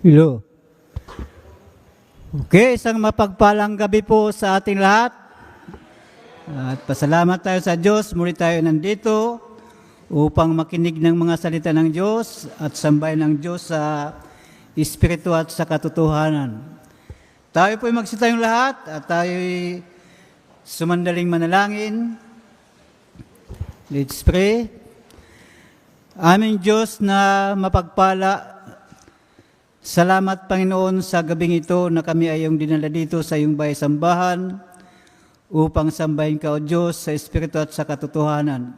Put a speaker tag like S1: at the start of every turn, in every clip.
S1: Hello. Okay, isang mapagpalang gabi po sa ating lahat. At pasalamat tayo sa Diyos. Muli tayo nandito upang makinig ng mga salita ng Diyos at sambahin ng Diyos sa Espiritu at sa katotohanan. Tayo po'y magsitayong lahat at tayo'y sumandaling manalangin. Let's pray. Aming Diyos na mapagpala, salamat Panginoon sa gabing ito na kami ay iyong dinala dito sa iyong bahay-sambahan upang sambahin ka o Diyos sa Espiritu at sa katotohanan.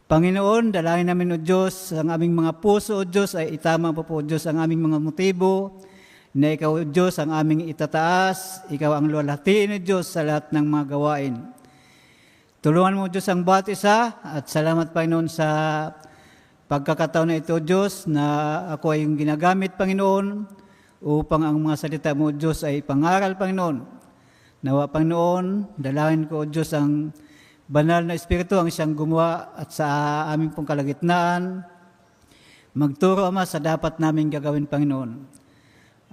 S1: Panginoon, dalangin namin o Diyos, ang aming mga puso o Diyos ay itama po o Diyos ang aming mga motibo na ikaw o Diyos ang aming itataas, ikaw ang luwalhatiin o Diyos sa lahat ng mga gawain. Tulungan mo Diyos ang bawat isa at salamat Panginoon sa pagkakataon na ito, Diyos, na ako ay yung ginagamit, Panginoon, upang ang mga salita mo, Diyos, ay pangaral, Panginoon. Nawa, Panginoon, dalangin ko, Diyos, ang banal na Espiritu, ang siyang gumawa at sa aming pong kalagitnaan, magturo, Ama, sa dapat namin gagawin, Panginoon.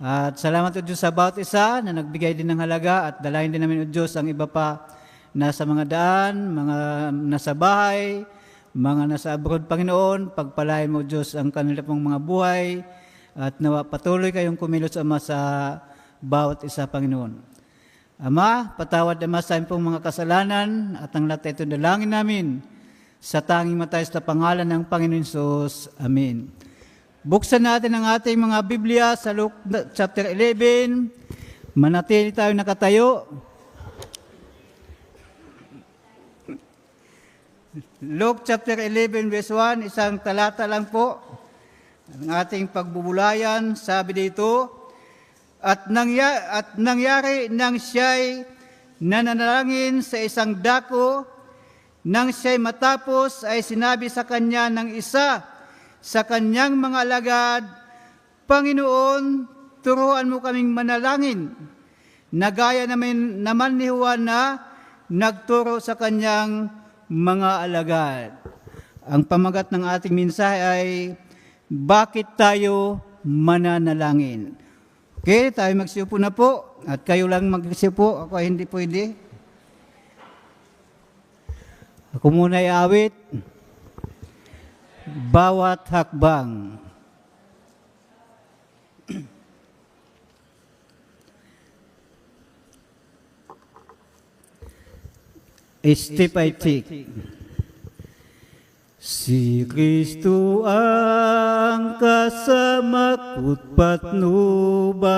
S1: At salamat, O Diyos, sa bawat isa na nagbigay din ng halaga at dalangin din namin, O Diyos, ang iba pa nasa mga daan, mga nasa bahay, mga nasa abroad, Panginoon, pagpalain mo, Diyos, ang kanila pong mga buhay at nawa patuloy kayong kumilos, Ama, sa bawat isa, Panginoon. Ama, patawad, Ama, sa aming pong mga kasalanan at ang lahat ito dalangin namin sa tanging matayos na pangalan ng Panginoon Hesus. Amen. Buksan natin ang ating mga Biblia sa Luke chapter 11. Manatili tayo nakatayo. Luke chapter 11 verse 1, isang talata lang po. Ang ating pagbubulayan, sabi dito, at nangyari nang siya'y nananalangin sa isang dako, nang siya'y matapos ay sinabi sa kanya ng isa sa kanyang mga alagad, Panginoon, turuan mo kaming manalangin, na gaya naman ni Juan na nagturo sa kanyang mga alagad. Ang pamagat ng ating mensahe ay, bakit tayo mananalangin? Okay, tayo magsiupo na po. At kayo lang magsiupo. Ako ay hindi pwede. Ako muna ay awit. Bawat hakbang. A step I take. Si Kristo ang kasama ko't patnubay,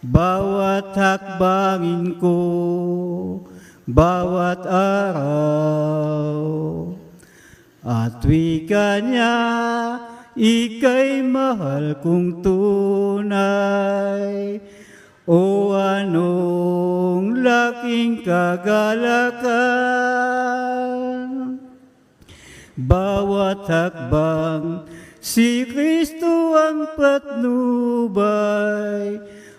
S1: bawat hakbangin ko, bawat araw. At wika niya, ika'y mahal kong tunay, o anong laking kagalakan. Bawat hakbang, si Kristo ang patnubay,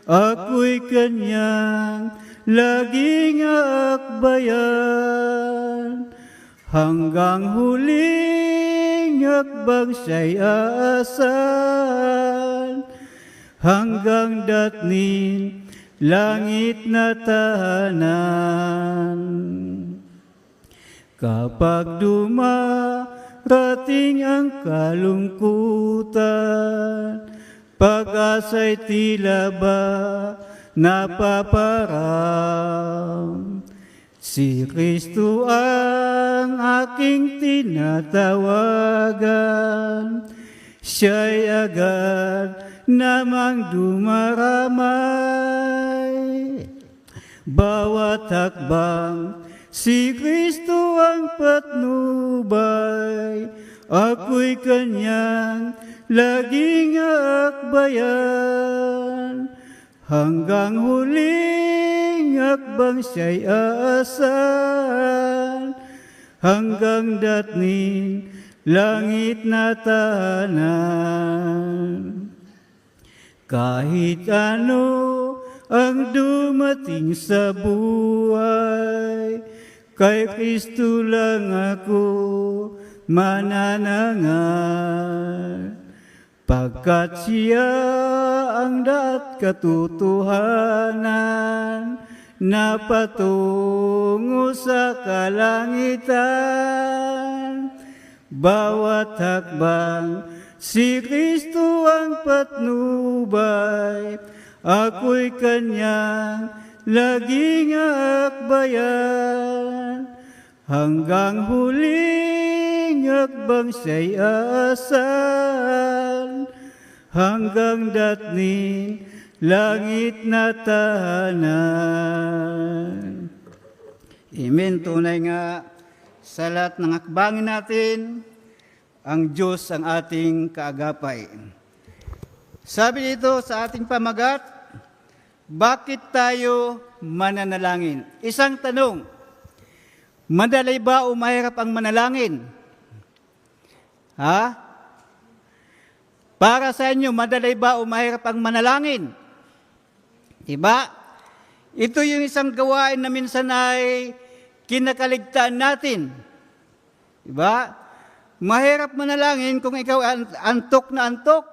S1: ako'y kanyang laging aakbayan. Hanggang huling hakbang siya'y aasan, hanggang datnin langit na tahanan. Kapag dumarating ang kalungkutan, pag-asa'y tila ba napaparang. Si Kristo ang aking tinatawagan, siya'y agad namang dumaramay. Bawat hakbang, si Kristo ang patnubay, ako'y kanyang laging aakbayan. Hanggang huling hakbang siya'y aasan, hanggang datnin langit na tahanan. Kahit ano ang dumating sa buhay, kay Kristo lang ako mananangal. pagkat siya ang daat katotohanan na patungo sa kalangitan. Bawat hakbang si Kristo ang patnubay, ako'y kanyang laging akbayan. Hanggang huling hakbang siya'y aasan, hanggang datnin langit na tahanan. Amen. Tunay nga sa lahat ng hakbangin natin, ang Diyos ang ating kaagapay. Sabi dito sa ating pamagat, bakit tayo mananalangin? Isang tanong, madali ba o mahirap ang manalangin? Ha? Para sa inyo, madali ba o mahirap ang manalangin? Diba? Ito yung isang gawain na minsan ay kinakaligtaan natin. Diba? Mahirap manalangin kung ikaw antok na antok.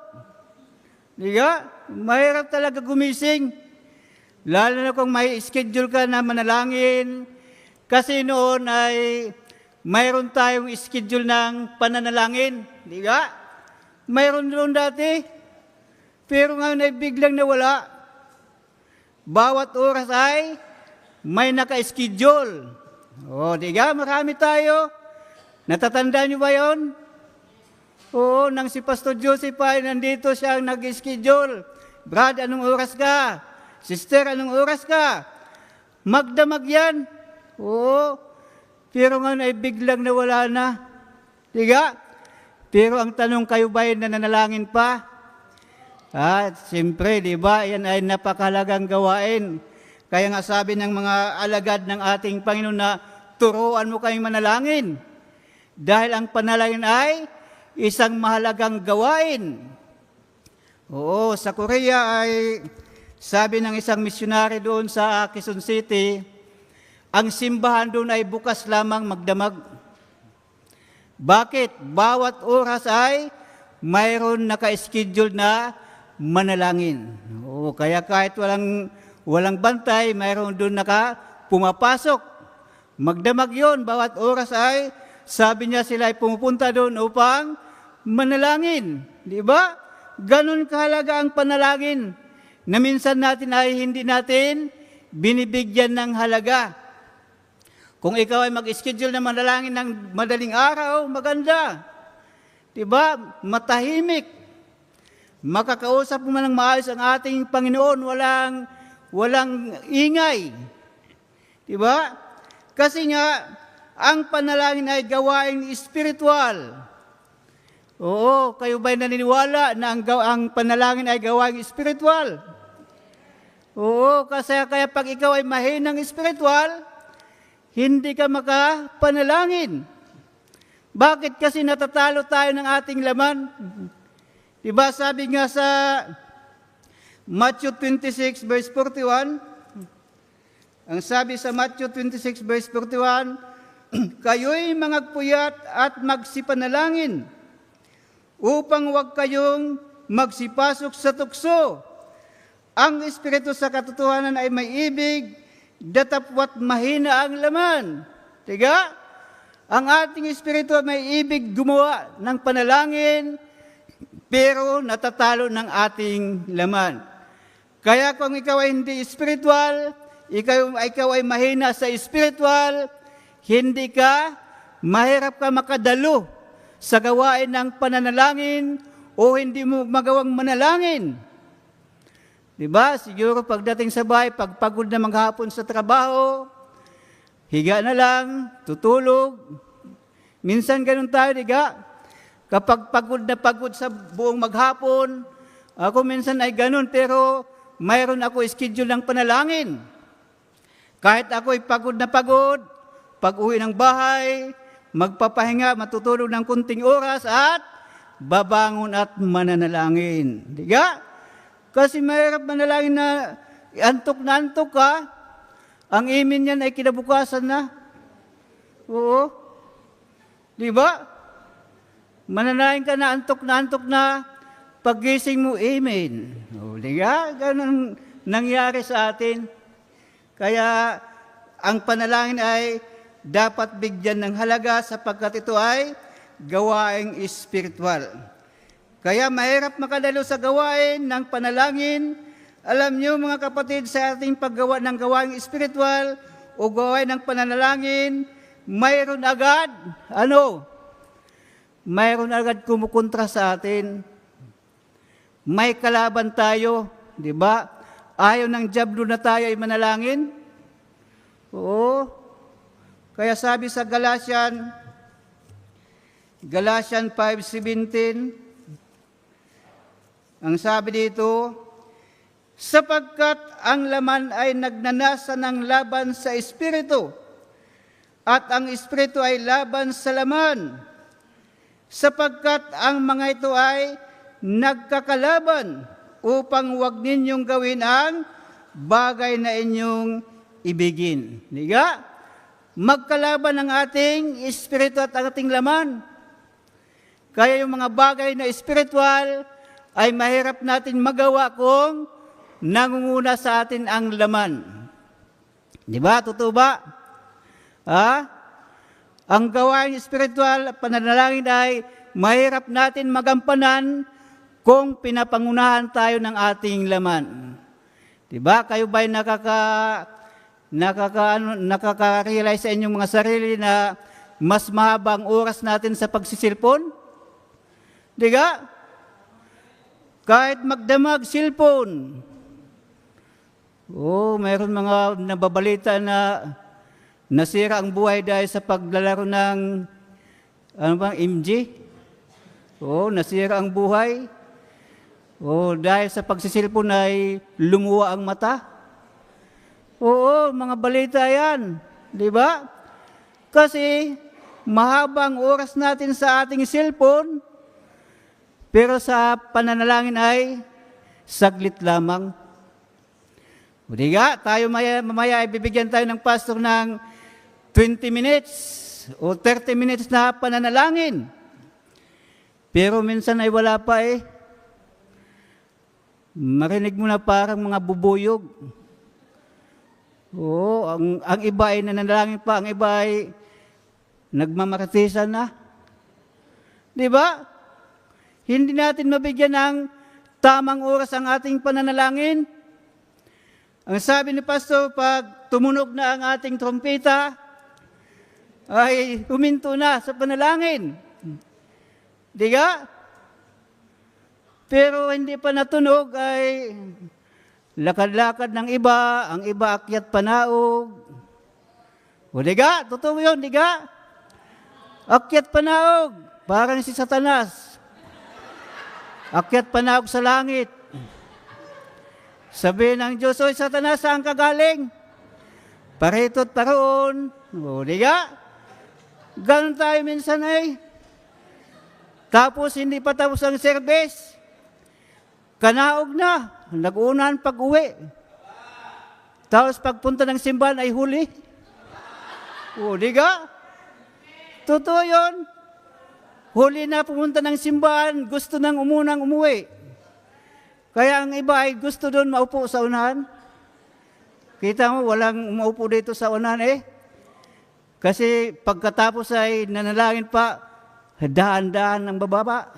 S1: Diba? Mahirap talaga gumising. Lalo na kung may schedule ka na manalangin. Kasi noon ay mayroon tayong schedule ng pananalangin. Diba? Mayroon doon dati. Pero ngayon ay biglang nawala. Bawat oras ay may naka-schedule. O, diga, marami tayo. Natatandaan niyo ba yun? Oo, nang si Pastor Joseph ay nandito siya ang nag-schedule. Brad, anong oras ka? Sister, anong oras ka? Magdamag yan. Oo, pero ngayon ay biglang nawala na. Diga? Pero ang tanong, kayo ba ay nananalangin pa? Siyempre, di ba, yan ay napakalagang gawain. Kaya nga sabi ng mga alagad ng ating Panginoon na turuan mo kayong manalangin. Dahil ang panalangin ay isang mahalagang gawain. Oo, sa Korea ay sabi ng isang misyonary doon sa Quezon City, ang simbahan doon ay bukas lamang magdamag. Bakit? Bawat oras ay mayroon naka-schedule na manalangin. Oo, kaya kahit walang bantay, mayroon doon pumapasok. Magdamag yon, bawat oras ay, sabi niya sila ay pumupunta doon upang manalangin. Di ba? Ganon kahalaga ang panalangin na minsan natin ay hindi natin binibigyan ng halaga. Kung ikaw ay mag-schedule na manalangin ng madaling araw, maganda. Di ba? Matahimik. Makakausap mo ng maayos ang ating Panginoon, walang ingay. Diba? Kasi nga, ang panalangin ay gawain espiritual. Oo, kayo ba'y naniniwala na ang panalangin ay gawain espiritual? Oo, kasi kaya pag ikaw ay mahinang espiritual, hindi ka makapanalangin. Bakit? Kasi natatalo tayo ng ating laman. Diba sabi nga sa Matthew 26 verse 41, ang sabi sa Matthew 26 verse 41, kayo'y mangagpuyat at magsipanalangin upang huwag kayong magsipasok sa tukso. Ang Espiritu sa katotohanan ay may ibig, datapwat mahina ang laman. Tiga? Ang ating Espiritu ay may ibig gumawa ng panalangin, pero natatalo ng ating laman. Kaya kung ikaw ay hindi spiritual, ikaw ay mahina sa spiritual, mahirap ka makadalo sa gawain ng pananalangin o hindi mo magawang manalangin. Diba? Siguro pagdating sa bahay, pagpagod na maghapon sa trabaho, higa na lang, tutulog. Minsan ganun tayo, diga? Kapag pagod na pagod sa buong maghapon, ako minsan ay ganun, pero mayroon ako schedule ng panalangin. Kahit ako ay pagod na pagod, pag uwi ng bahay, magpapahinga, matutulog ng kunting oras at babangon at mananalangin. Diga? Kasi mahirap manalangin na antok ka, ang imin niyan ay kinabukasan na. Oo. Diba? Mananalangin ka na antok na, Paggising mo, amen. O, di ba? Ganun nangyari sa atin. Kaya ang panalangin ay dapat bigyan ng halaga sapagkat ito ay gawaing espiritual. Kaya mahirap makadalo sa gawain ng panalangin. Alam niyo mga kapatid, sa ating paggawa ng gawaing espiritual o gawain ng pananalangin, mayroon agad, mayroon agad kumukontra sa atin. May kalaban tayo, di ba? Ayaw ng diablo na tayo ay manalangin. Oo. Kaya sabi sa Galatian 5:17, ang sabi dito, sapagkat ang laman ay nagnanasa ng laban sa Espiritu, at ang Espiritu ay laban sa laman, sapagkat ang mga ito ay nagkakalaban upang huwag ninyong gawin ang bagay na inyong ibigin. Diga? Magkalaban ang ating espiritu at ang ating laman. Kaya yung mga bagay na espiritual ay mahirap natin magawa kung nangunguna sa atin ang laman. Di ba? Totoo ba? Ang gawain espiritual at pananalangin ay mahirap natin magampanan kung pinapangunahan tayo ng ating laman. Diba? Kayo ba'y nakaka-realize sa inyong mga sarili na mas mahabang oras natin sa pagsisilpon? Diba? Kahit magdamag silpon. Mayroon mga nababalita na nasira ang buhay dahil sa paglalaro ng MJ. Nasira ang buhay. Dahil sa pagsisilpon ay lumuwa ang mata. Mga balita yan. Di ba? Kasi mahabang oras natin sa ating cellphone, pero sa pananalangin ay saglit lamang. Diga, tayo mamaya ay bibigyan tayo ng pastor ng 20 minutes o 30 minutes na pananalangin. Pero minsan ay wala pa eh. Marinig mo na parang mga bubuyog. Ang iba ay nananalangin pa, ang iba ay nagmamartisan na. Di ba? Hindi natin mabigyan ng tamang oras ang ating pananalangin. Ang sabi ni Pastor, pag tumunog na ang ating trompeta, ay huminto na sa panalangin. Di ba? Pero hindi pa natunog ay lakad-lakad ng iba, ang iba akyat panaog. Diga? Totoo yun, diga? Akyat panaog, parang si Satanas. Akyat panaog sa langit. Sabi ng Diyos, oy Satanas, saan ka galing? Parito't paroon. Diga? Ganun tayo minsan ay. Tapos hindi pa tapos ang service. Kanaog na, nag-unahan pag-uwi. Tapos pagpunta ng simbahan ay huli. Diga? Totoo yun. Huli na pumunta ng simbahan, gusto nang umunang umuwi. Kaya ang iba ay gusto doon maupo sa unahan. Kita mo, walang umaupo dito sa unahan eh. Kasi pagkatapos ay nanalangin pa, daan-daan ng bababa.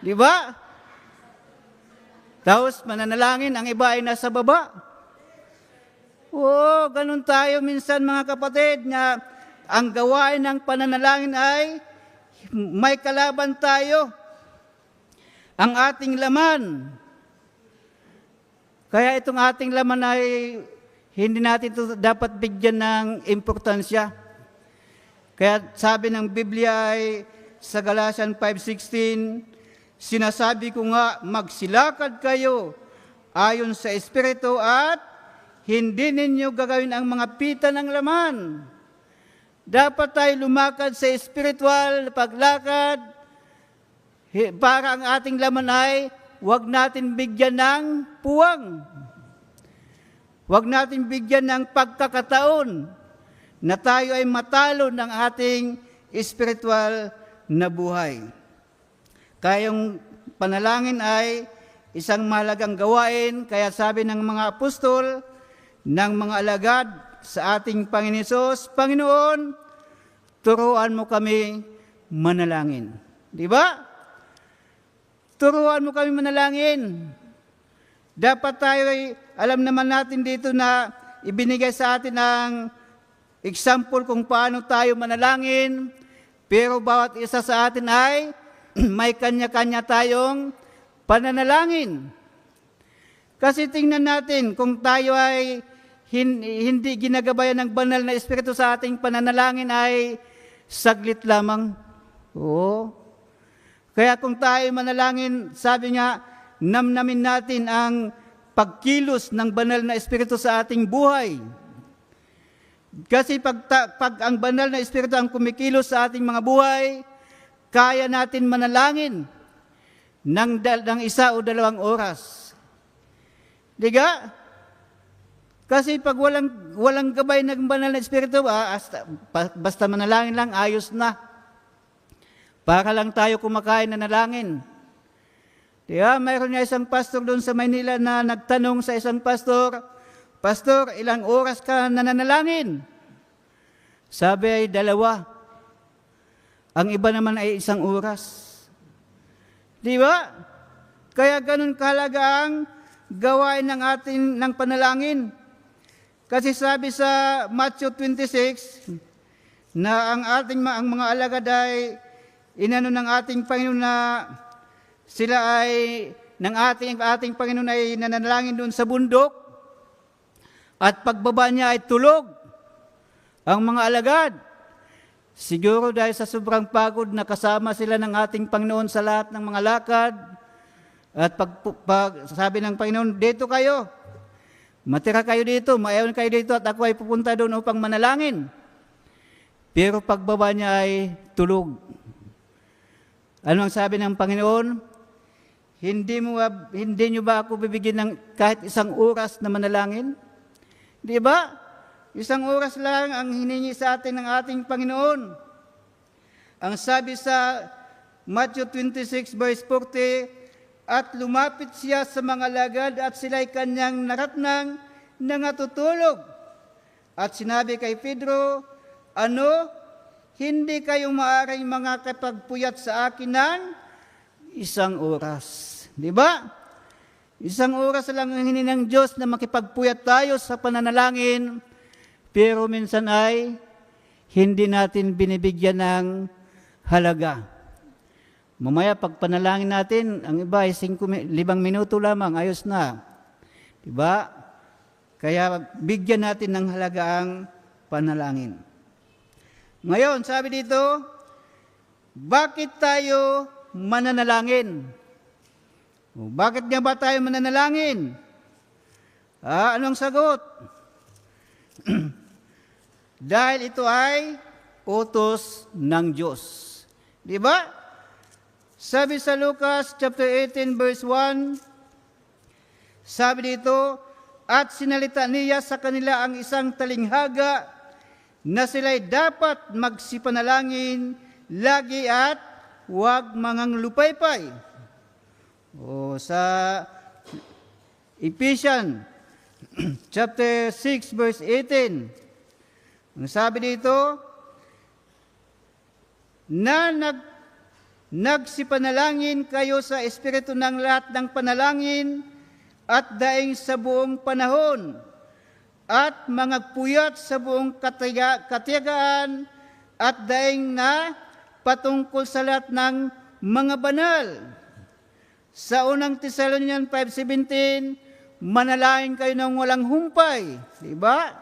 S1: Di ba? Tapos mananalangin, ang iba ay nasa baba. Ganun tayo minsan mga kapatid, na ang gawain ng pananalangin ay may kalaban tayo. Ang ating laman. Kaya itong ating laman ay hindi natin ito dapat bigyan ng importansya. Kaya sabi ng Biblia ay sa Galatian 5:16, sinasabi ko nga, magsilakad kayo ayon sa Espiritu at hindi ninyo gagawin ang mga pita ng laman. Dapat tayo lumakad sa espiritual paglakad para ang ating laman ay huwag natin bigyan ng puwang. Huwag natin bigyan ng pagkakataon na tayo ay matalo ng ating espiritual na buhay. Kaya yung panalangin ay isang mahalagang gawain, kaya sabi ng mga apostol, ng mga alagad sa ating Panginoon Hesus, Panginoon, turuan mo kami manalangin. Di ba? Turuan mo kami manalangin. Dapat tayo ay, alam naman natin dito na ibinigay sa atin ang example kung paano tayo manalangin, pero bawat isa sa atin ay may kanya-kanya tayong pananalangin. Kasi tingnan natin, kung tayo ay hindi ginagabayan ng banal na Espiritu sa ating pananalangin ay saglit lamang. Oo. Kaya kung tayo manalangin, sabi nga, namnamin natin ang pagkilos ng banal na Espiritu sa ating buhay. Kasi pag ang banal na Espiritu ang kumikilos sa ating mga buhay, kaya natin manalangin ng 1 o 2 oras. Diga? Kasi pag walang gabay ng banal na Espiritu, basta manalangin lang, ayos na. Para lang tayo kumakain na nalangin. Diba? Mayroon nga isang pastor doon sa Maynila na nagtanong sa isang pastor, Pastor, ilang oras ka nananalangin? Sabi ay 2. Ang iba naman ay 1 oras. Di ba? Kaya ganun kahalaga ang gawain ng panalangin. Kasi sabi sa Matthew 26 na ang mga alagad ay inano ng ating Panginoon na sila ay ng ating Panginoon ay nananalangin doon sa bundok. At pagbaba niya ay tulog ang mga alagad. Siguro dahil sa sobrang pagod na kasama sila ng ating Panginoon sa lahat ng mga lakad. At pag sabi ng Panginoon, dito kayo. Matira kayo dito, maayawan kayo dito at ako ay pupunta doon upang manalangin. Pero pagbaba niya ay tulog. Ano ang sabi ng Panginoon? Hindi niyo ba ako bibigyan ng kahit 1 oras na manalangin? Di ba? 1 oras lang ang hiningi sa atin ng ating Panginoon. Ang sabi sa Matthew 26 verse 40, at lumapit siya sa mga alagad at sila'y kanyang naratnang nangatutulog. At sinabi kay Pedro, hindi kayo maaaring makakapagpuyat sa akin ng 1 oras. Di ba? 1 oras lang ang hiningi ng Diyos na makipagpuyat tayo sa pananalangin, pero minsan ay hindi natin binibigyan ng halaga. Mamaya pag panalangin natin, ang iba ay 5 minuto lamang, ayos na. Diba? Kaya bigyan natin ng halaga ang panalangin. Ngayon, sabi dito, bakit tayo mananalangin? Bakit nga ba tayo mananalangin? Anong sagot? Dahil ito ay utos ng Diyos. Di ba? Sabi sa Lucas chapter 18 verse 1, sabi dito, at sinalita niya sa kanila ang isang talinghaga na sila'y dapat magsipanalangin lagi at huwag manganglupaypay. Sa Ephesians chapter 6 verse 18, ang sabi dito, na nagsipanalangin kayo sa Espiritu ng lahat ng panalangin at daing sa buong panahon at mangagpuyat sa buong katiyagaan at daing na patungkol sa lahat ng mga banal. Sa unang Thessalonians 5:17, manalangin kayo ng walang humpay. Diba?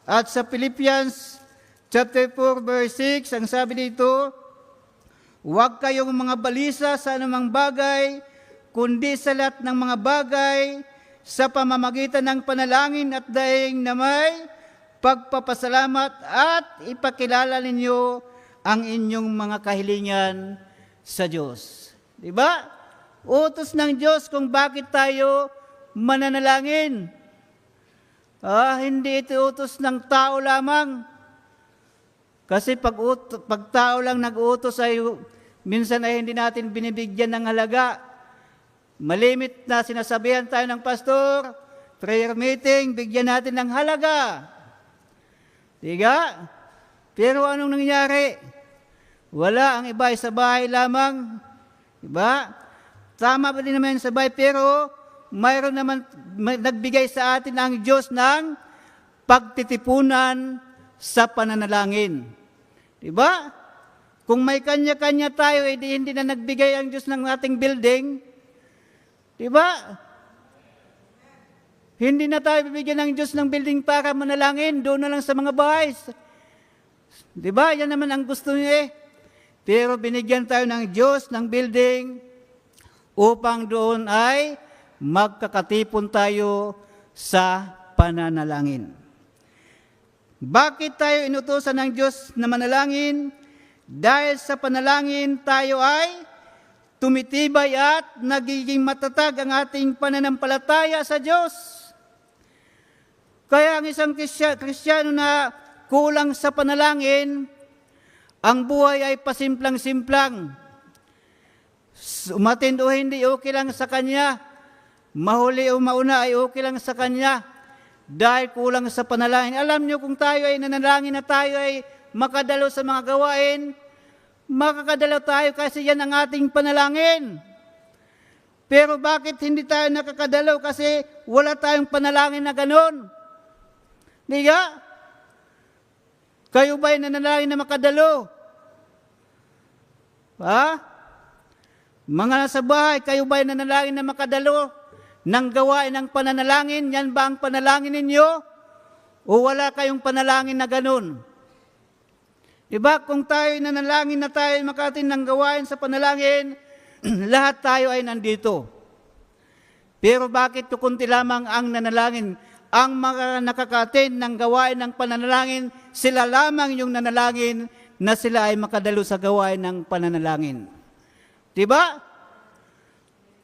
S1: At sa Philippians chapter 4 verse 6, ang sabi dito, huwag kayong mga balisa sa anumang bagay, kundi sa lahat ng mga bagay, sa pamamagitan ng panalangin at daing na may pagpapasalamat at ipakilala ninyo ang inyong mga kahilingan sa Diyos. Diba? Utos ng Diyos kung bakit tayo mananalangin. Hindi ito utos ng tao lamang. Kasi pag tao lang nag-utos ay minsan ay hindi natin binibigyan ng halaga. Malimit na sinasabihan tayo ng pastor, prayer meeting, bigyan natin ng halaga. Diga? Pero anong nangyari? Wala, ang iba ay sa bahay lamang. Diba? Tama pa din naman sa bahay, pero mayroon naman nagbigay sa atin ang Diyos ng pagtitipunan sa pananalangin. Diba? Kung may kanya-kanya tayo, hindi na nagbigay ang Diyos ng ating building. Diba? Hindi na tayo bibigyan ng Diyos ng building para manalangin, doon na lang sa mga bahay. Diba? Yan naman ang gusto niya eh. Pero binigyan tayo ng Diyos ng building upang doon ay magkakatipon tayo sa pananalangin. Bakit tayo inutusan ng Diyos na manalangin? Dahil sa panalangin tayo ay tumitibay at nagiging matatag ang ating pananampalataya sa Diyos. Kaya ang isang Kristiyano na kulang sa panalangin, ang buhay ay pasimplang-simplang. Umatin o hindi, okay lang sa kanya. Mahuli o mauna ay okay lang sa kanya. Dahil kulang sa panalangin. Alam niyo, kung tayo ay nanalangin na tayo ay makadalo sa mga gawain, makakadalo tayo kasi yan ang ating panalangin. Pero bakit hindi tayo nakakadalo? Kasi wala tayong panalangin na ganon. Diga? Kayo ba'y nanalangin na makadalo? Ha? Mga nasa bahay, kayo ba'y nanalangin na makadalo ng gawain ng pananalangin? Yan ba ang panalangin ninyo? O wala kayong panalangin na ganun? Diba? Kung tayo nanalangin na tayo makatin ng gawain sa panalangin, lahat tayo ay nandito. Pero bakit kukunti lamang ang nanalangin? Ang mga nakakatin ng gawain ng pananalangin, sila lamang yung nanalangin na sila ay makadalo sa gawain ng pananalangin. Diba?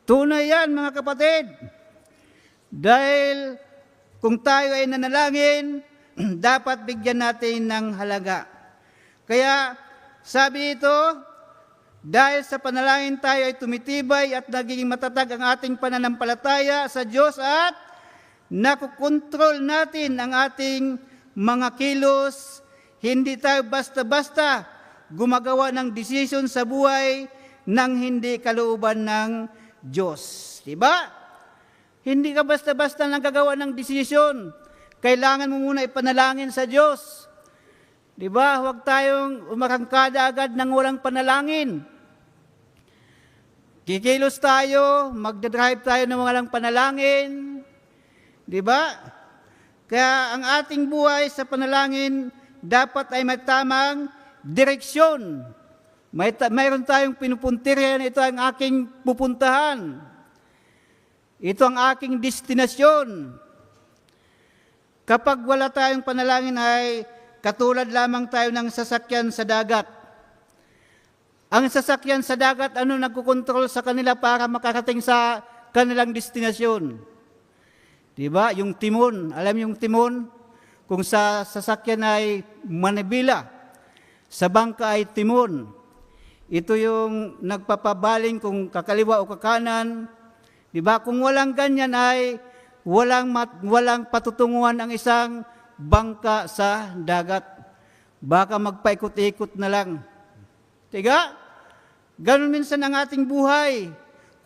S1: Tunay yan, mga kapatid. Dahil kung tayo ay nanalangin, dapat bigyan natin ng halaga. Kaya sabi dito, dahil sa panalangin tayo ay tumitibay at nagiging matatag ang ating pananampalataya sa Diyos at nakukontrol natin ang ating mga kilos. Hindi tayo basta-basta gumagawa ng desisyon sa buhay nang hindi kalooban ng Diyos. Diba? Hindi ka basta-basta nagagawa ng desisyon. Kailangan mo muna ipanalangin sa Diyos. Diba? Huwag tayong umarangkada agad ng walang panalangin. Kikilos tayo, magdadrive tayo ng walang panalangin. Diba? Kaya ang ating buhay sa panalangin dapat ay may tamang direksyon. Mayroon tayong pinupuntiryan, ito ang aking pupuntahan. Ito ang aking destinasyon. Kapag wala tayong panalangin ay katulad lamang tayo ng sasakyan sa dagat. Ang sasakyan sa dagat, ano nagkukontrol sa kanila para makarating sa kanilang destinasyon? Diba? Yung timon. Alam yung timon? Kung sa sasakyan ay manibila, sa bangka ay timon. Ito yung nagpapabaling kung kakaliwa o kakanan. Diba? Kung walang ganyan ay walang patutunguhan ang isang bangka sa dagat. Baka magpaikot-ikot na lang. Tiga? Ganun minsan ang ating buhay.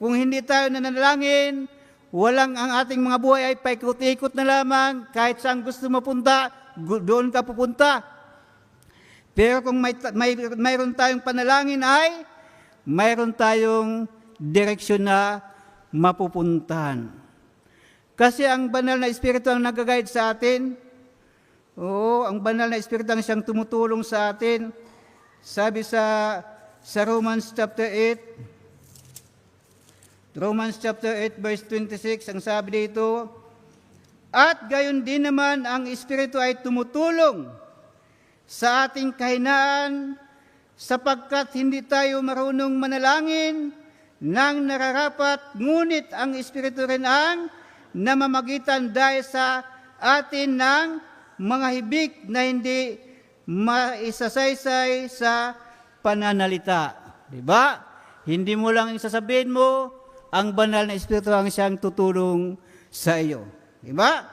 S1: Kung hindi tayo nanalangin, walang ang ating mga buhay ay paikot-ikot na lamang. Kahit saan gusto mapunta, doon ka pupunta. Pero kung mayroon tayong panalangin ay mayroon tayong direksyon na mapupuntahan. Kasi ang banal na Espiritu ang nag-guide sa atin. Oo, ang banal na Espiritu ang siyang tumutulong sa atin. Sabi sa Romans chapter 8, Romans chapter 8 verse 26, ang sabi dito, at gayon din naman ang Espiritu ay tumutulong sa ating kahinaan sapagkat hindi tayo marunong manalangin ng nararapat, ngunit ang Espiritu rin ang namamagitan dahil sa atin ng mga hibik na hindi maisasaysay sa pananalita. Diba? Hindi mo lang isasabihin mo, ang banal na Espiritu ang siyang tutulong sa iyo. Diba?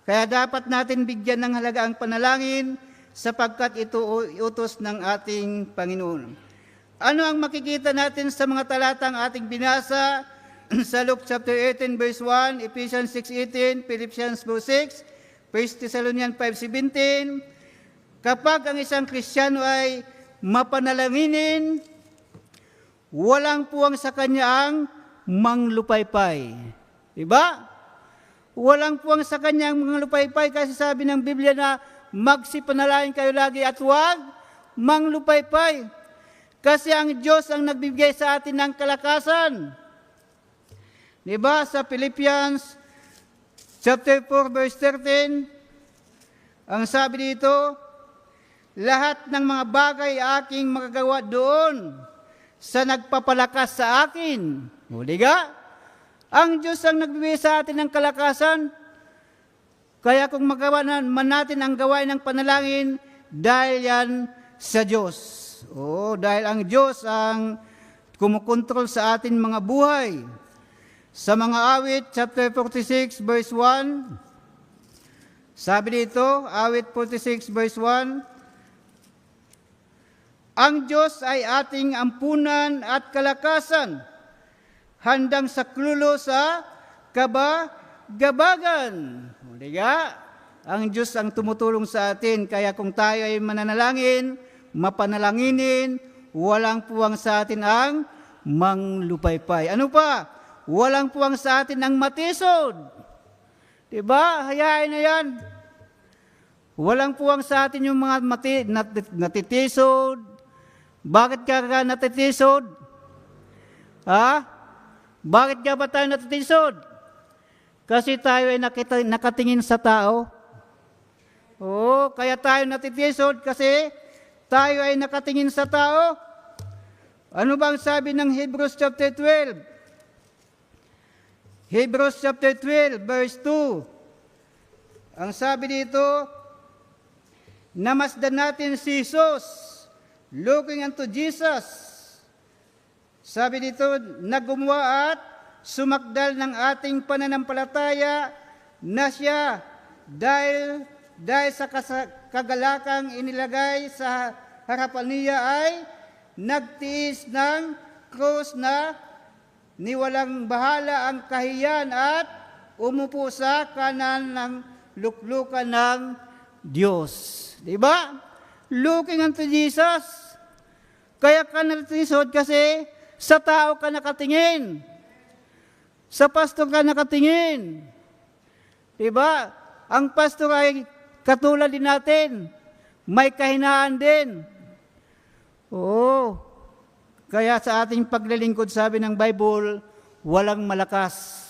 S1: Kaya dapat natin bigyan ng halaga ang panalangin sapagkat ito utos ng ating Panginoon. Ano ang makikita natin sa mga talatang ating binasa sa Luke chapter 18 verse 1, Ephesians 6:18, Philippians 4:6, 1 Thessalonians 5:17, kapag ang isang Kristiyano ay mapanalanginin, walang puwang sa kanya ang manglupaypay. Diba? Walang puwang sa kanya ang manglupaypay kasi sabi ng Biblia na magsipanalangin kayo lagi at huwag manglupaypay. Kasi ang Diyos ang nagbibigay sa atin ng kalakasan. Diba? Sa Philippians chapter 4 verse 13, ang sabi dito, lahat ng mga bagay aking magagawa doon sa nagpapalakas sa akin. O diga? Ang Diyos ang nagbibigay sa atin ng kalakasan. Kaya kung magawa man natin ang gawain ng panalangin, dahil yan sa Diyos. O dahil ang Diyos ang kumukontrol sa atin mga buhay. Sa mga awit, chapter 46, verse 1, sabi dito, awit 46, verse 1, ang Diyos ay ating ampunan at kalakasan, handang saklulo sa kabagabagan. O diga? Ang Diyos ang tumutulong sa atin, kaya kung tayo ay mananalangin, mapanalanginin, walang puwang sa atin ang manglupaypay. Ano pa? Walang puwang sa atin ang matisod. Diba? Hayain na yan. Walang puwang sa atin yung mga natitisod. Bakit ka natitisod? Ha? Bakit ka ba tayo natitisod? Kasi tayo ay nakatingin sa tao. Oo, kaya tayo natitisod kasi tayo ay nakatingin sa tao. Ano bang sabi ng Hebrews chapter 12? Hebrews chapter 12, verse 2. Ang sabi dito, namasdan natin si Jesus, looking unto Jesus. Sabi dito, naggumawa at sumakdal ng ating pananampalataya na siya dahil sa kagalakang inilagay sa harapan niya ay nagtiis ng krus na niwalang bahala ang kahiyan at umupo sa kanan ng luklukan ng Diyos. Diba? Looking unto Jesus. Kaya ka natitisod kasi sa tao ka nakatingin. Sa pastor ka nakatingin. Diba? Ang pastor ay katulad din natin. May kahinaan din. Oo. Kaya sa ating paglilingkod, sabi ng Bible, walang malakas.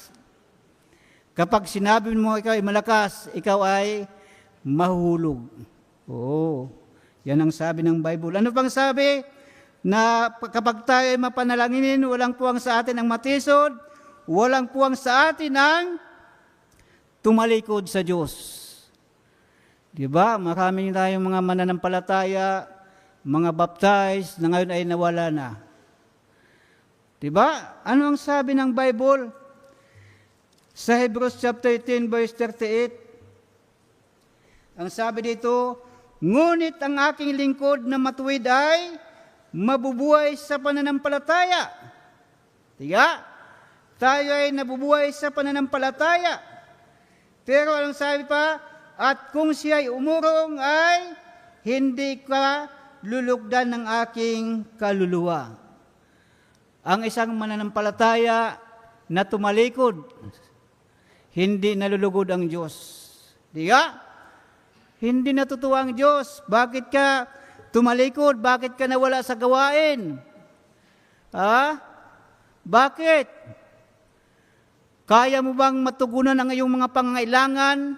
S1: Kapag sinabi mo ikaw ay malakas, ikaw ay mahuhulog. Oo. Yan ang sabi ng Bible. Ano pang sabi? Na kapag tayo ay mapanalanginin, walang puwang sa atin ang matisod, walang puwang sa atin ang tumalikod sa Diyos. Diba? Maraming tayong mga mananampalataya, mga baptized na ngayon ay nawala na. Diba? Ano ang sabi ng Bible? Sa Hebrews chapter 10 verse 38, ang sabi dito, ngunit ang aking lingkod na matuwid ay mabubuhay sa pananampalataya. Tiga? Tayo ay nabubuhay sa pananampalataya. Pero anong sabi pa? At kung siya ay umurong ay hindi ka lulugdan ng aking kaluluwa. Ang isang mananampalataya na tumalikod, hindi nalulugod ang Diyos. Diga? Hindi natutuwa ang Diyos. Bakit ka tumalikod? Bakit ka nawala sa gawain? Ha? Bakit? Kaya mo bang matugunan ang iyong mga pangailangan?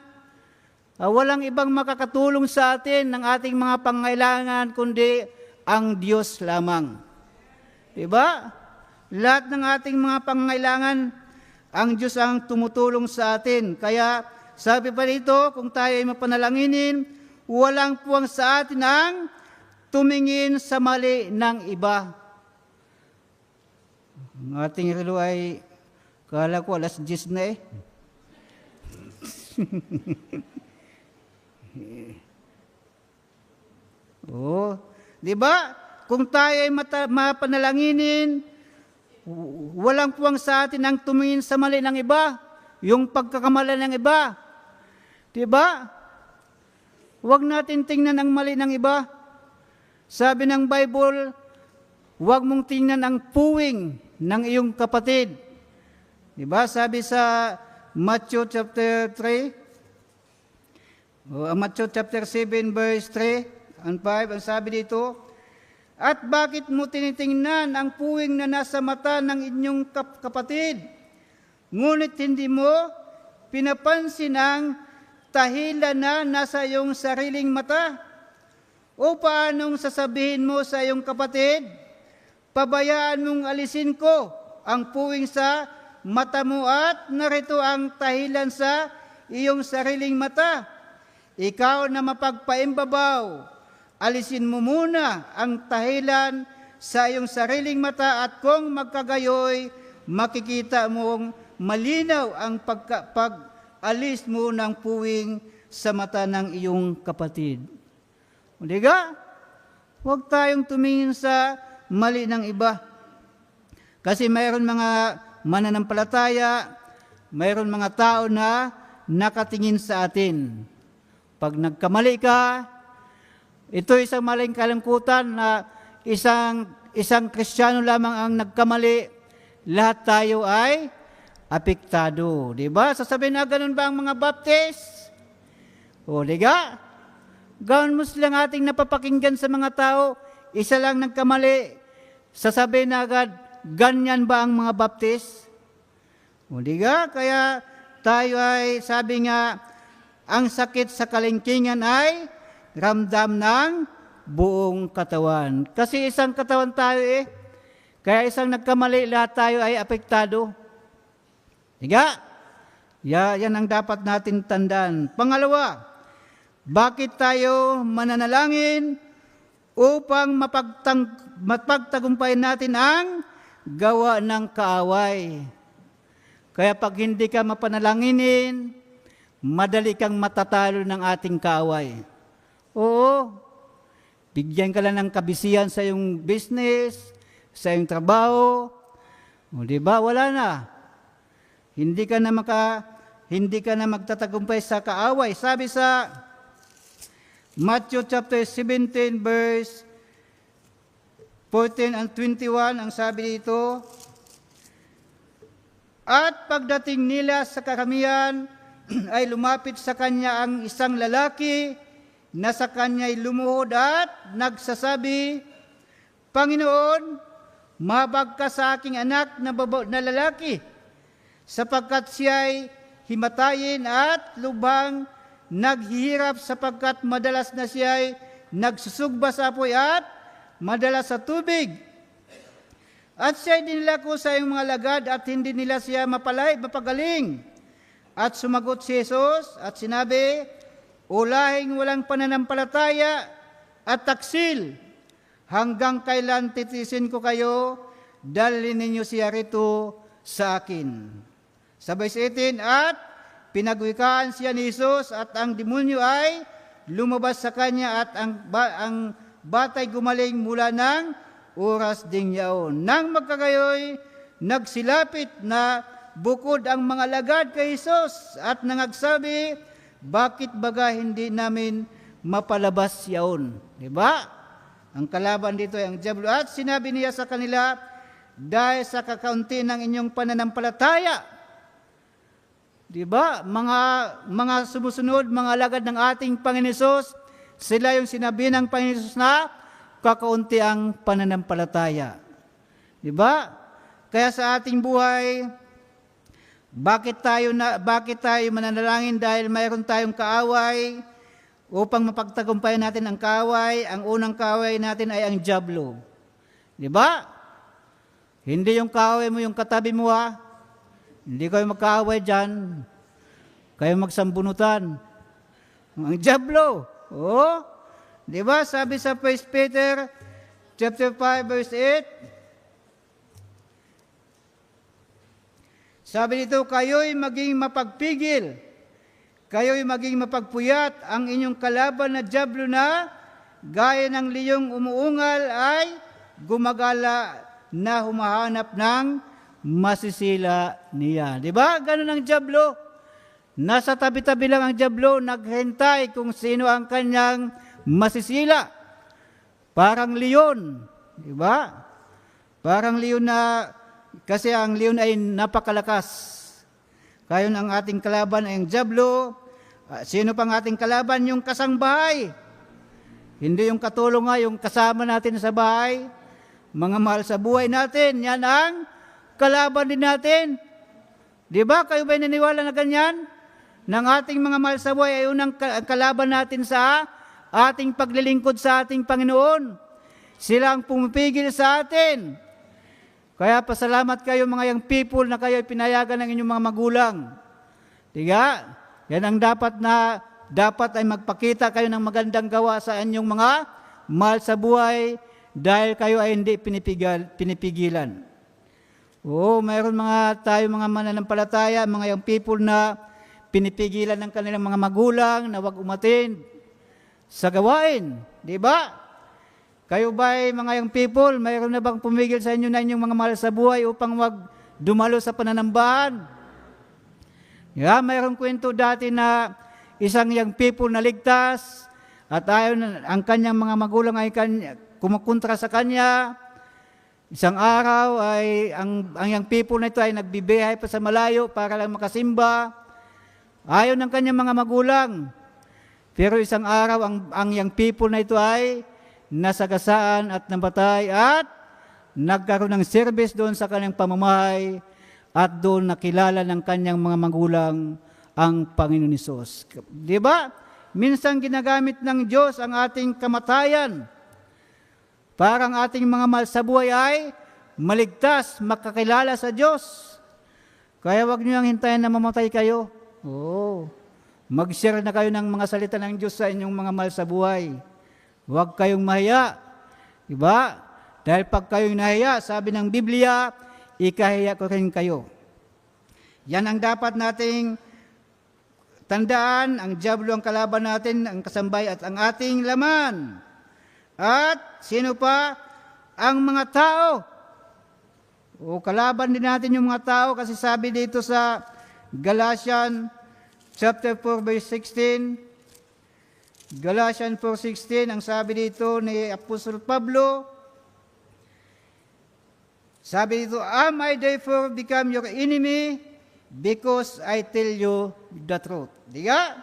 S1: Walang ibang makakatulong sa atin ng ating mga pangailangan kundi ang Diyos lamang. Diba? Lahat ng ating mga pangailangan, ang Diyos ang tumutulong sa atin. Kaya sabi pa dito, kung tayo ay mapanalanginin, walang puwang sa atin ang tumingin sa mali ng iba. Ang ating relo ay Kala ko alas 10 na eh. Oh, di ba? Kung tayo ay mapanalanginin, walang puwang sa atin ang tumingin sa mali ng iba, yung pagkakamali ng iba. Di ba? Huwag natin tingnan ang mali ng iba. Sabi ng Bible, huwag mong tingnan ang puwing ng iyong kapatid. Di ba? Sabi sa Matthew chapter 3, Matthew chapter 7 verse 3 and 5, ang sabi dito, at bakit mo tinitingnan ang puwing na nasa mata ng inyong kapatid? Ngunit hindi mo pinapansin ang tahilan na nasa iyong sariling mata? O paanong sasabihin mo sa iyong kapatid, pabayaan mong alisin ko ang puwing sa mata mo at narito ang tahilan sa iyong sariling mata? Ikaw na mapagpaimbabaw, alisin mo muna ang tahilan sa iyong sariling mata at kung magkagayoy, makikita mong malinaw ang pag-alis mo ng puwing sa mata ng iyong kapatid. Hindi ka? Huwag tayong tumingin sa mali ng iba. Kasi mayroon mga mananampalataya, mayroon mga tao na nakatingin sa atin. Pag nagkamali ka, ito isang maling kalungkutan na isang Kristiyano lamang ang nagkamali, lahat tayo ay apektado. Diba? Sasabihin na ganun ba ang mga Baptist? O, diga? Gawin mo silang ating napapakinggan sa mga tao, isa lang nagkamali, sasabihin na agad, ganyan ba ang mga Baptist? O, diga? Kaya tayo ay, sabi nga, ang sakit sa kalingkingan ay ramdam ng buong katawan. Kasi isang katawan tayo eh. Kaya isang nagkamali, lahat tayo ay apektado. Diga? Yan ang dapat natin tandaan. Pangalawa, bakit tayo mananalangin upang mapagtagumpayan natin ang gawa ng kaaway? Kaya pag hindi ka mapanalanginin, madali kang matatalo ng ating kaaway. Oo, bigyan ka lang ng kabisihan sa iyong business, sa iyong trabaho. O, diba? Wala na. Hindi ka na magtatagumpay sa kaaway. Sabi sa Matthew chapter 17 verse 14 and 21, ang sabi dito, at pagdating nila sa karamihan, ay lumapit sa kanya ang isang lalaki na sa kanya'y lumuhod at nagsasabi, Panginoon, mabag ka sa aking anak na lalaki, sapagkat siya'y himatayin at lubhang naghihirap sapagkat madalas na siya'y nagsusugba sa apoy at madalas sa tubig. At siya'y dinala ko sa iyong mga lagad at hindi nila siya mapagaling. At sumagot si Jesus at sinabi, ulahing walang pananampalataya at taksil, hanggang kailan titisin ko kayo, dalhin ninyo siya rito sa akin. Sa verse 18, at pinagwikaan siya ni Jesus at ang demonyo ay lumabas sa kanya at ang batay gumaling mula ng oras ding yaon. Nang magkagayoy, nagsilapit na bukod ang mga lagad kay Jesus at nangagsabi, bakit baga hindi namin mapalabas yaon? Diba? Ang kalaban dito ay ang diablo. At sinabi niya sa kanila, dahil sa kakaunti ng inyong pananampalataya. Diba? Mga sumusunod, mga lagad ng ating Panginoon Hesus, sila yung sinabi ng Panginoon Hesus na kakaunti ang pananampalataya. Diba? Kaya sa ating buhay, bakit tayo mananalangin dahil mayroon tayong kaaway upang mapagtagumpayan natin ang kaaway? Ang unang kaaway natin ay ang diablo. Di ba? Hindi yung kaaway mo yung katabi mo ha. Hindi kayo magkaaway dyan. Kayo magsambunutan. Ang diablo. Oh, di ba? Sabi sa 1 Peter chapter 5 verse 8, Sabi dito, kayo'y maging mapagpigil, kayo'y maging mapagpuyat, ang inyong kalaban na dyablo na gaya ng liyong umuungal ay gumagala na humahanap ng masisila niya. Di ba? Ganun ang dyablo. Nasa tabi-tabi lang ang dyablo, naghintay kung sino ang kanyang masisila. Parang leon. Di ba? Parang leon na, kasi ang leon ay napakalakas. Kayon ang ating kalaban ay ang dyablo. Sino pang ating kalaban? Yung kasangbahay. Hindi yung katulong nga, yung kasama natin sa bahay. Mga mahal sa buhay natin, yan ang kalaban din natin. Di ba? Kayo ba'y naniwala na ganyan? Ng ating mga mahal sa buhay ay unang kalaban natin sa ating paglilingkod sa ating Panginoon. Sila ang pumipigil sa atin. Kaya pasalamat kayo mga young people na kayo pinayagan ng inyong mga magulang. Diga? Yan ang dapat ay magpakita kayo ng magandang gawa sa inyong mga mahal sa buhay dahil kayo ay hindi pinipigilan. Oo, mayroon tayo mga mananampalataya, mga young people na pinipigilan ng kanilang mga magulang na wag umattend sa gawain. Di ba? Kayo ba mga young people, mayroon na bang pumigil sa inyo na inyong mga mahal sa buhay upang wag dumalo sa pananambahan? Yeah, mayroong kwento dati na isang young people na ligtas at ang kanyang mga magulang ay kumukontra sa kanya. Isang araw ay ang young people na ito ay nagbibiyahe pa sa malayo para lang makasimba. Ayaw ng kanyang mga magulang. Pero isang araw, ang young people na ito ay nasagasaan at nabatay at nagkaroon ng service doon sa kanyang pamamahay at doon nakilala ng kanyang mga magulang ang Panginoon Hesus. Di ba? Minsan ginagamit ng Diyos ang ating kamatayan para ang ating mga mahal sa buhay ay maligtas, makakilala sa Diyos. Kaya wag niyo ang hintayin na mamatay kayo. Oo. Mag-share na kayo ng mga salita ng Diyos sa inyong mga mahal sa buhay. Huwag kayong mahiya. Diba? Dahil pag kayong nahiya, sabi ng Biblia, ikahiya ko rin kayo. Yan ang dapat nating tandaan. Ang dyablo ang kalaban natin, ang kasambay at ang ating laman. At sino pa? Ang mga tao. O kalaban din natin yung mga tao kasi sabi dito sa Galatians chapter 4 verse 16. Galatians 4:16, ang sabi dito ni Apostol Pablo, sabi dito, am I therefore become your enemy because I tell you the truth? Diga?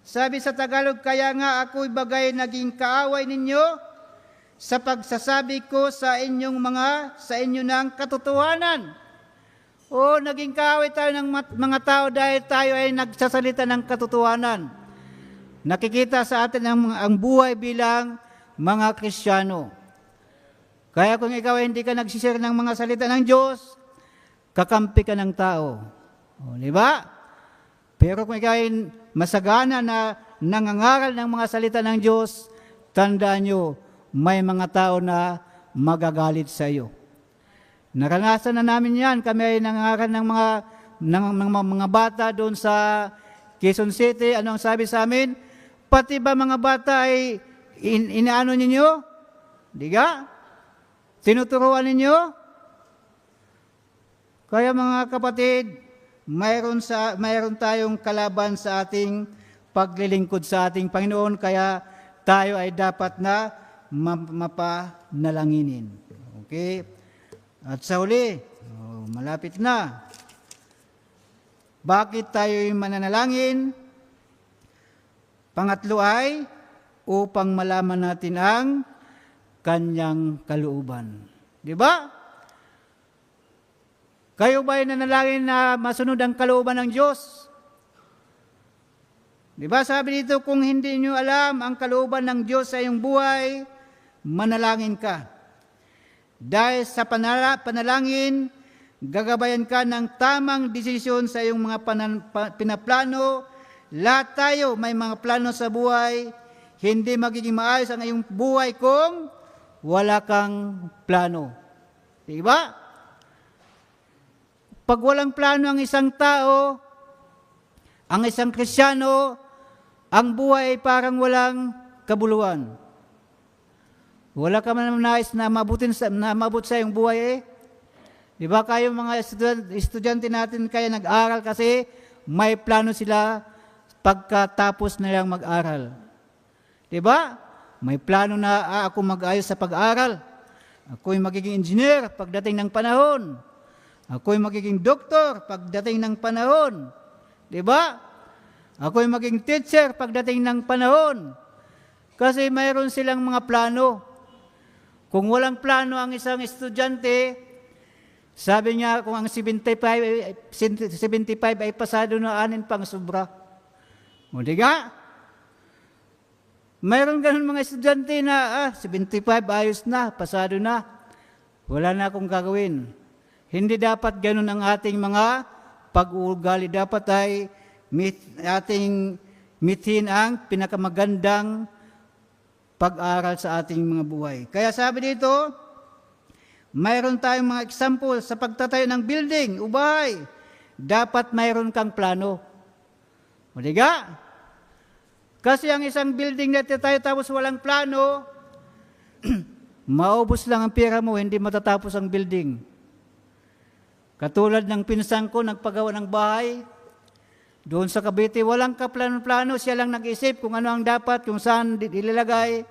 S1: Sabi sa Tagalog, kaya nga ako'y bagay naging kaaway ninyo sa pagsasabi ko sa inyo ng katotohanan. O naging kaaway tayo ng mga tao dahil tayo ay nagsasalita ng katotohanan. Nakikita sa atin ang buhay bilang mga Kristiyano. Kaya kung ikaw ay hindi ka nagsishare ng mga salita ng Diyos, kakampi ka ng tao. O, di ba? Pero kung ikaw ay masagana na nangangaral ng mga salita ng Diyos, tandaan nyo, may mga tao na magagalit sa iyo. Naranasan na namin yan. Kami ay nangangaral ng mga bata doon sa Quezon City. Ano ang sabi sa amin? Pati ba mga bata ay inaano ninyo? Diga? Tinuturuan ninyo? Kaya mga kapatid, mayroon tayong kalaban sa ating paglilingkod sa ating Panginoon, kaya tayo ay dapat na mapanalanginin. Okay? At sa huli, malapit na. Bakit tayo mananalangin? Pangatlo ay upang malaman natin ang kanyang kalooban. Di ba? Kayo ba ay nanalangin na masunod ang kalooban ng Diyos? Di ba sabi dito, kung hindi nyo alam ang kalooban ng Diyos sa iyong buhay, manalangin ka. Dahil sa panalangin, gagabayan ka ng tamang desisyon sa iyong mga pinaplano. Lahat tayo may mga plano sa buhay. Hindi magiging maayos ang iyong buhay kung wala kang plano. Diba? Pag walang plano ang isang tao, ang isang Kristiyano, ang buhay ay parang walang kabuluhan. Wala ka man nais na maabot sa iyong buhay eh. Di ba kayo mga estudyante natin kaya nag-aral kasi may plano sila pagkatapos nilang mag-aral. Di ba? May plano na ako mag-ayos sa pag-aral. Ako'y magiging engineer pagdating ng panahon. Ako'y magiging doktor pagdating ng panahon. Di ba? Ako'y magiging teacher pagdating ng panahon. Kasi mayroon silang mga plano. Kung walang plano ang isang estudyante, sabi niya kung ang 75 ay pasado na, anin pang sobra. O di ka? Mayroon ganun mga estudyante na 75 ayos na, pasado na. Wala na akong gagawin. Hindi dapat ganun ang ating mga pag-uugali. Dapat ay ating mithin ang pinakamagandang pag-aral sa ating mga buhay. Kaya sabi dito, mayroon tayong mga example sa pagtatayo ng building o bahay. Dapat mayroon kang plano. O di ka? Kasi ang isang building na tatayo tapos walang plano, maubos lang ang pera mo, hindi matatapos ang building. Katulad ng pinsan ko, nagpagawa ng bahay, doon sa Cavite, walang kaplano-plano, siya lang nag-isip kung ano ang dapat, kung saan ilalagay.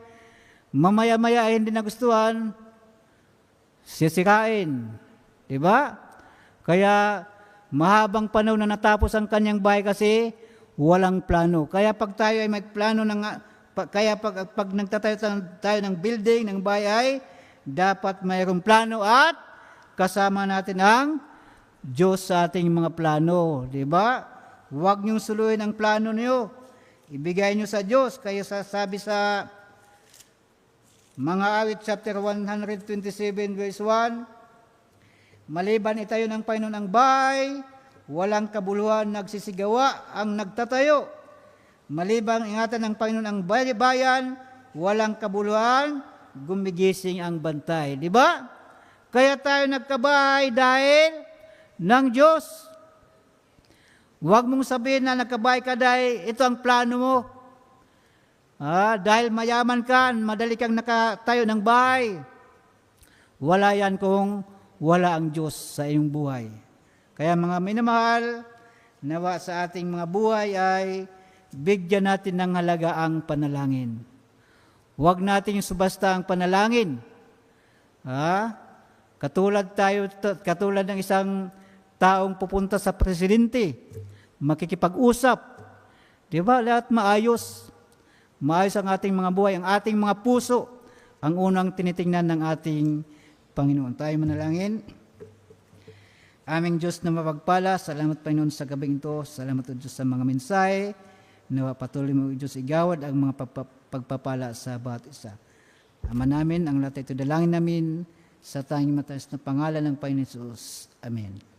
S1: Mamaya-maya ay hindi nagustuhan, sisirain. Diba? Kaya mahabang panahon na natapos ang kanyang bahay kasi walang plano. Kaya pag tayo ay may plano, pag nagtatayo tayo ng building, ng bahay, dapat mayroong plano at kasama natin ang Diyos sa ating mga plano. Diba? Huwag niyong suluhin ang plano niyo. Ibigay niyo sa Diyos. Kaya sabi sa mga awit chapter 127 verse 1, maliban itayo ng Panginoon ang bahay, walang kabuluhan nagsisigawa ang nagtatayo. Maliban ingatan ng Panginoon ang bayan, walang kabuluhan, gumigising ang bantay. Di ba? Kaya tayo nagkabahay dahil ng Diyos. Huwag mong sabihin na nagkabahay ka dahil ito ang plano mo. Dahil mayaman ka, madali kang nakatayo ng bahay. Wala yan kung wala ang Diyos sa iyong buhay. Kaya mga minamahal, nawa sa ating mga buhay ay bigyan natin ng halaga ang panalangin. Huwag natin subasta ang panalangin. Katulad ng isang taong pupunta sa presidente, makikipag-usap. Di ba? Lahat maayos. Maayos ang ating mga buhay, ang ating mga puso, ang unang tinitingnan ng ating Panginoon. Tayo manalangin. Aming Diyos na mapagpala, salamat Panginoon sa gabing ito. Salamat o Diyos sa mga mensahe. Nawa patuloy mo Diyos igawad ang mga pagpapala sa bawat isa. Ama namin, ang lahat ito dalangin namin sa tanging mataas na pangalan ng Panginoon Jesus. Amen.